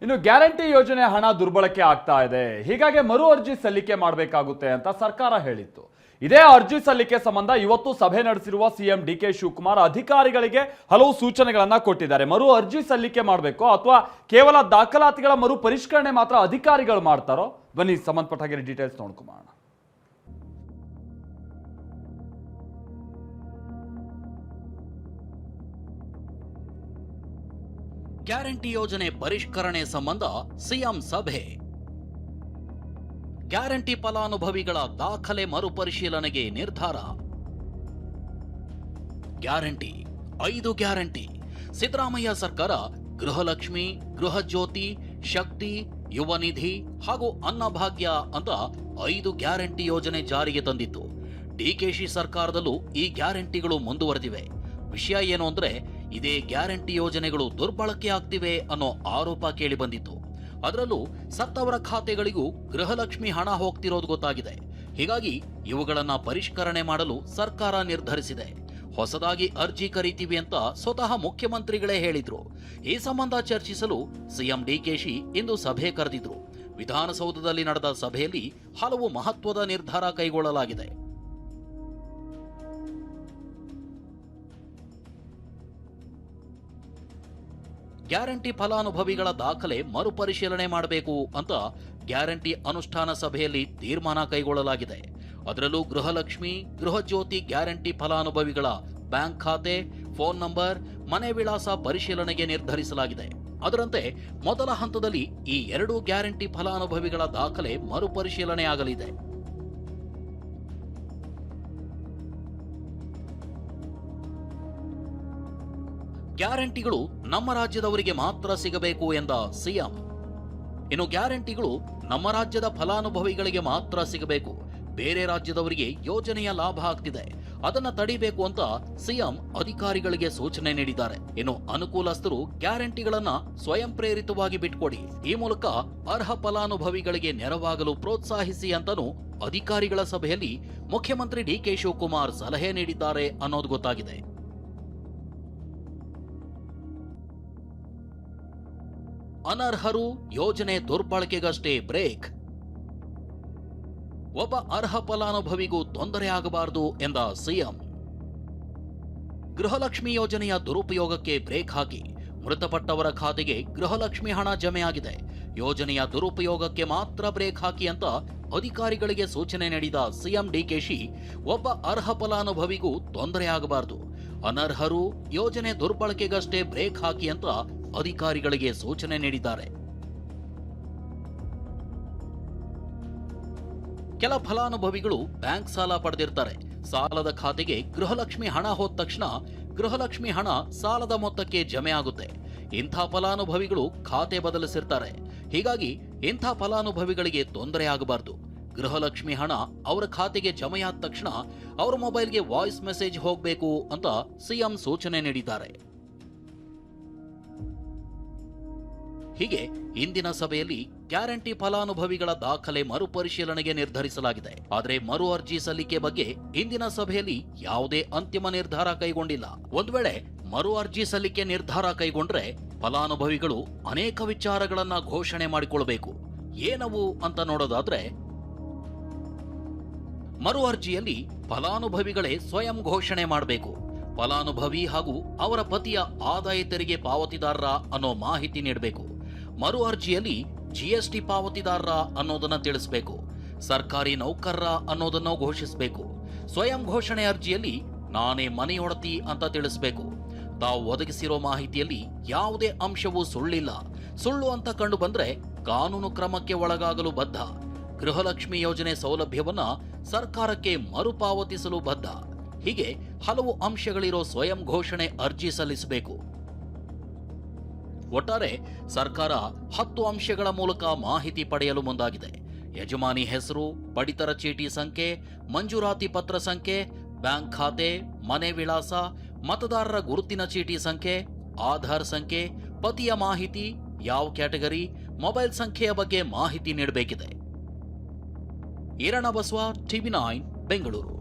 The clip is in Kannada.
ಇನ್ನು ಗ್ಯಾರಂಟಿ ಯೋಜನೆ ಹಣ ದುರ್ಬಳಕೆ ಆಗ್ತಾ ಇದೆ, ಹೀಗಾಗಿ ಮರು ಅರ್ಜಿ ಸಲ್ಲಿಕೆ ಮಾಡಬೇಕಾಗುತ್ತೆ ಅಂತ ಸರ್ಕಾರ ಹೇಳಿತ್ತು. ಇದೇ ಅರ್ಜಿ ಸಲ್ಲಿಕೆ ಸಂಬಂಧ ಇವತ್ತು ಸಭೆ ನಡೆಸಿರುವ ಸಿಎಂ ಡಿಕೆ ಶಿವಕುಮಾರ್ ಅಧಿಕಾರಿಗಳಿಗೆ ಹಲವು ಸೂಚನೆಗಳನ್ನ ಕೊಟ್ಟಿದ್ದಾರೆ. ಮರು ಅರ್ಜಿ ಸಲ್ಲಿಕೆ ಮಾಡಬೇಕು ಅಥವಾ ಕೇವಲ ದಾಖಲಾತಿಗಳ ಮರು ಪರಿಷ್ಕರಣೆ ಮಾತ್ರ ಅಧಿಕಾರಿಗಳು ಮಾಡ್ತಾರೋ? ಬನ್ನಿ ಸಂಬಂಧಪಟ್ಟ ಹಾಗೆ ಡೀಟೇಲ್ಸ್ ನೋಡ್ಕೊಳ್ಳೋಣ. ಗ್ಯಾರಂಟಿ ಯೋಜನೆ ಪರಿಷ್ಕರಣೆ ಸಂಬಂಧ ಸಿಎಂ ಸಭೆ. ಗ್ಯಾರಂಟಿ ಫಲಾನುಭವಿಗಳ ದಾಖಲೆ ಮರುಪರಿಶೀಲನೆಗೆ ನಿರ್ಧಾರ. Guarantee 5 guarantee. ಸಿದ್ದರಾಮಯ್ಯ ಸರ್ಕಾರ ಗೃಹಲಕ್ಷ್ಮಿ, ಗೃಹಜ್ಯೋತಿ, ಶಕ್ತಿ, ಯುವ ನಿಧಿ ಹಾಗೂ ಅನ್ನಭಾಗ್ಯ ಅಂತ 5 ಗ್ಯಾರಂಟಿ ಯೋಜನೆ ಜಾರಿಗೆ ತಂದಿತ್ತು. ಡಿಕೆಶಿ ಸರ್ಕಾರದಲ್ಲೂ ಈ ಗ್ಯಾರಂಟಿಗಳು ಮುಂದುವರೆದಿವೆ. ವಿಷಯ ಏನು ಅಂದ್ರೆ, ಇದೇ ಗ್ಯಾರಂಟಿ ಯೋಜನೆಗಳು ದುರ್ಬಳಕೆ ಆಗ್ತಿವೆ ಅನ್ನೋ ಆರೋಪ ಕೇಳಿ ಬಂದಿತ್ತು. ಅದರಲ್ಲೂ ಸತ್ತವರ ಖಾತೆಗಳಿಗೂ ಗೃಹಲಕ್ಷ್ಮಿ ಹಣ ಹೋಗ್ತಿರೋದು ಗೊತ್ತಾಗಿದೆ. ಹೀಗಾಗಿ ಇವುಗಳನ್ನ ಪರಿಷ್ಕರಣೆ ಮಾಡಲು ಸರ್ಕಾರ ನಿರ್ಧರಿಸಿದೆ. ಹೊಸದಾಗಿ ಅರ್ಜಿ ಕರೀತೀವಿ ಅಂತ ಸ್ವತಃ ಮುಖ್ಯಮಂತ್ರಿಗಳೇ ಹೇಳಿದ್ರು. ಈ ಸಂಬಂಧ ಚರ್ಚಿಸಲು ಸಿಎಂ ಡಿಕೆಶಿ ಇಂದು ಸಭೆ ಕರೆದಿದ್ರು. ವಿಧಾನಸೌಧದಲ್ಲಿ ನಡೆದ ಸಭೆಯಲ್ಲಿ ಹಲವು ಮಹತ್ವದ ನಿರ್ಧಾರ ಕೈಗೊಳ್ಳಲಾಗಿದೆ. ಗ್ಯಾರಂಟಿ ಫಲಾನುಭವಿಗಳ ದಾಖಲೆ ಮರುಪರಿಶೀಲನೆ ಮಾಡಬೇಕು ಅಂತ ಗ್ಯಾರಂಟಿ ಅನುಷ್ಠಾನ ಸಭೆಯಲ್ಲಿ ತೀರ್ಮಾನ ಕೈಗೊಳ್ಳಲಾಗಿದೆ. ಅದರಲ್ಲೂ ಗೃಹಲಕ್ಷ್ಮಿ, ಗೃಹಜ್ಯೋತಿ ಗ್ಯಾರಂಟಿ ಫಲಾನುಭವಿಗಳ ಬ್ಯಾಂಕ್ ಖಾತೆ, ಫೋನ್ ನಂಬರ್, ಮನೆ ವಿಳಾಸ ಪರಿಶೀಲನೆಗೆ ನಿರ್ಧರಿಸಲಾಗಿದೆ. ಅದರಂತೆ ಮೊದಲ ಹಂತದಲ್ಲಿ ಈ 2 ಗ್ಯಾರಂಟಿ ಫಲಾನುಭವಿಗಳ ದಾಖಲೆ ಮರುಪರಿಶೀಲನೆ ಆಗಲಿದೆ. ಗ್ಯಾರಂಟಿಗಳು ನಮ್ಮ ರಾಜ್ಯದವರಿಗೆ ಮಾತ್ರ ಸಿಗಬೇಕು ಎಂದ ಸಿಎಂ. ಇನ್ನು ಗ್ಯಾರಂಟಿಗಳು ನಮ್ಮ ರಾಜ್ಯದ ಫಲಾನುಭವಿಗಳಿಗೆ ಮಾತ್ರ ಸಿಗಬೇಕು, ಬೇರೆ ರಾಜ್ಯದವರಿಗೆ ಯೋಜನೆಯ ಲಾಭ ಆಗ್ತಿದೆ, ಅದನ್ನ ತಡಿಬೇಕು ಅಂತ ಸಿಎಂ ಅಧಿಕಾರಿಗಳಿಗೆ ಸೂಚನೆ ನೀಡಿದ್ದಾರೆ. ಇನ್ನು ಅನುಕೂಲಸ್ಥರು ಗ್ಯಾರಂಟಿಗಳನ್ನ ಸ್ವಯಂ ಪ್ರೇರಿತವಾಗಿ ಬಿಟ್ಕೊಡಿ, ಈ ಮೂಲಕ ಅರ್ಹ ಫಲಾನುಭವಿಗಳಿಗೆ ನೆರವಾಗಲು ಪ್ರೋತ್ಸಾಹಿಸಿ ಅಂತನೂ ಅಧಿಕಾರಿಗಳ ಸಭೆಯಲ್ಲಿ ಮುಖ್ಯಮಂತ್ರಿ ಡಿಕೆ ಶಿವಕುಮಾರ್ ಸಲಹೆ ನೀಡಿದ್ದಾರೆ ಅನ್ನೋದು ಗೊತ್ತಾಗಿದೆ. ಅನರ್ಹರು ಯೋಜನೆ ದುರ್ಬಳಕೆಗಷ್ಟೇ ಬ್ರೇಕ್. ಒಬ್ಬ ಅರ್ಹ ಫಲಾನುಭವಿಗೂ ತೊಂದರೆ ಆಗಬಾರದು ಎಂದ ಸಿಎಂ. ಗೃಹಲಕ್ಷ್ಮಿ ಯೋಜನೆಯ ದುರುಪಯೋಗಕ್ಕೆ ಬ್ರೇಕ್ ಹಾಕಿ ಮೃತಪಟ್ಟವರ ಖಾತೆಗೆ ಗೃಹಲಕ್ಷ್ಮಿ ಹಣ ಜಮೆಯಾಗಿದೆ. ಯೋಜನೆಯ ದುರುಪಯೋಗಕ್ಕೆ ಮಾತ್ರ ಬ್ರೇಕ್ ಹಾಕಿ ಅಂತ ಅಧಿಕಾರಿಗಳಿಗೆ ಸೂಚನೆ ನೀಡಿದ ಸಿಎಂ ಡಿಕೆಶಿ, ಒಬ್ಬ ಅರ್ಹ ಫಲಾನುಭವಿಗೂ ತೊಂದರೆ ಆಗಬಾರದು, ಅನರ್ಹರು ಯೋಜನೆ ದುರ್ಬಳಕೆಗಷ್ಟೇ ಬ್ರೇಕ್ ಹಾಕಿ ಅಂತ ಅಧಿಕಾರಿಗಳಿಗೆ ಸೂಚನೆ ನೀಡಿದ್ದಾರೆ. ಕೆಲ ಫಲಾನುಭವಿಗಳು ಬ್ಯಾಂಕ್ ಸಾಲ ಪಡೆದಿರ್ತಾರೆ. ಸಾಲದ ಖಾತೆಗೆ ಗೃಹಲಕ್ಷ್ಮಿ ಹಣ ಹೋದ ತಕ್ಷಣ ಗೃಹಲಕ್ಷ್ಮಿ ಹಣ ಸಾಲದ ಮೊತ್ತಕ್ಕೆ ಜಮೆ ಆಗುತ್ತೆ. ಇಂಥ ಫಲಾನುಭವಿಗಳು ಖಾತೆ ಬದಲಿಸಿರ್ತಾರೆ. ಹೀಗಾಗಿ ಇಂಥ ಫಲಾನುಭವಿಗಳಿಗೆ ತೊಂದರೆ ಆಗಬಾರದು. ಗೃಹಲಕ್ಷ್ಮಿ ಹಣ ಅವರ ಖಾತೆಗೆ ಜಮೆಯಾದ ತಕ್ಷಣ ಅವರ ಮೊಬೈಲ್ಗೆ ವಾಯ್ಸ್ ಮೆಸೇಜ್ ಹೋಗಬೇಕು ಅಂತ ಸಿಎಂ ಸೂಚನೆ ನೀಡಿದ್ದಾರೆ. ಹೀಗೆ ಇಂದಿನ ಸಭೆಯಲ್ಲಿ ಗ್ಯಾರಂಟಿ ಫಲಾನುಭವಿಗಳ ದಾಖಲೆ ಮರುಪರಿಶೀಲನೆಗೆ ನಿರ್ಧರಿಸಲಾಗಿದೆ. ಆದರೆ ಮರು ಅರ್ಜಿ ಸಲ್ಲಿಕೆ ಬಗ್ಗೆ ಇಂದಿನ ಸಭೆಯಲ್ಲಿ ಯಾವುದೇ ಅಂತಿಮ ನಿರ್ಧಾರ ಕೈಗೊಂಡಿಲ್ಲ. ಒಂದು ವೇಳೆ ಮರು ಅರ್ಜಿ ಸಲ್ಲಿಕೆ ನಿರ್ಧಾರ ಕೈಗೊಂಡ್ರೆ ಫಲಾನುಭವಿಗಳು ಅನೇಕ ವಿಚಾರಗಳನ್ನ ಘೋಷಣೆ ಮಾಡಿಕೊಳ್ಳಬೇಕು. ಏನವು ಅಂತ ನೋಡೋದಾದ್ರೆ, ಮರು ಅರ್ಜಿಯಲ್ಲಿ ಫಲಾನುಭವಿಗಳೇ ಸ್ವಯಂ ಘೋಷಣೆ ಮಾಡಬೇಕು. ಫಲಾನುಭವಿ ಹಾಗೂ ಅವರ ಪತಿಯ ಆದಾಯ ತೆರಿಗೆ ಪಾವತಿದಾರರ ಅನ್ನೋ ಮಾಹಿತಿ ನೀಡಬೇಕು. ಮರು ಅರ್ಜಿಯಲ್ಲಿ ಜಿಎಸ್ಟಿ ಪಾವತಿದಾರರ ಅನ್ನೋದನ್ನ ತಿಳಿಸಬೇಕು. ಸರ್ಕಾರಿ ನೌಕರರ ಅನ್ನೋದನ್ನು ಘೋಷಿಸಬೇಕು. ಸ್ವಯಂ ಘೋಷಣೆ ಅರ್ಜಿಯಲ್ಲಿ ನಾನೇ ಮನೆಯೊಡತಿ ಅಂತ ತಿಳಿಸಬೇಕು. ತಾವು ಒದಗಿಸಿರೋ ಮಾಹಿತಿಯಲ್ಲಿ ಯಾವುದೇ ಅಂಶವೂ ಸುಳ್ಳಿಲ್ಲ, ಸುಳ್ಳು ಅಂತ ಕಂಡು ಬಂದ್ರೆ ಕಾನೂನು ಕ್ರಮಕ್ಕೆ ಒಳಗಾಗಲು ಬದ್ಧ. ಗೃಹಲಕ್ಷ್ಮಿ ಯೋಜನೆ ಸೌಲಭ್ಯವನ್ನ ಸರ್ಕಾರಕ್ಕೆ ಮರುಪಾವತಿಸಲು ಬದ್ಧ. ಹೀಗೆ ಹಲವು ಅಂಶಗಳಿರೋ ಸ್ವಯಂ ಘೋಷಣೆ ಅರ್ಜಿ ಸಲ್ಲಿಸಬೇಕು. ಒಟ್ಟಾರೆ ಸರ್ಕಾರ 10 ಅಂಶಗಳ ಮೂಲಕ ಮಾಹಿತಿ ಪಡೆಯಲು ಮುಂದಾಗಿದೆ. ಯಜಮಾನಿ ಹೆಸರು, ಪಡಿತರ ಚೀಟಿ ಸಂಖ್ಯೆ, ಮಂಜೂರಾತಿ ಪತ್ರ ಸಂಖ್ಯೆ, ಬ್ಯಾಂಕ್ ಖಾತೆ, ಮನೆ ವಿಳಾಸ, ಮತದಾರರ ಗುರುತಿನ ಚೀಟಿ ಸಂಖ್ಯೆ, ಆಧಾರ್ ಸಂಖ್ಯೆ, ಪತಿಯ ಮಾಹಿತಿ, ಯಾವ ಕ್ಯಾಟಗರಿ, ಮೊಬೈಲ್ ಸಂಖ್ಯೆಯ ಬಗ್ಗೆ ಮಾಹಿತಿ ನೀಡಬೇಕಿದೆ. ಈರಣ್ಣ ಬಸವ, ಟಿವಿ9 ಬೆಂಗಳೂರು.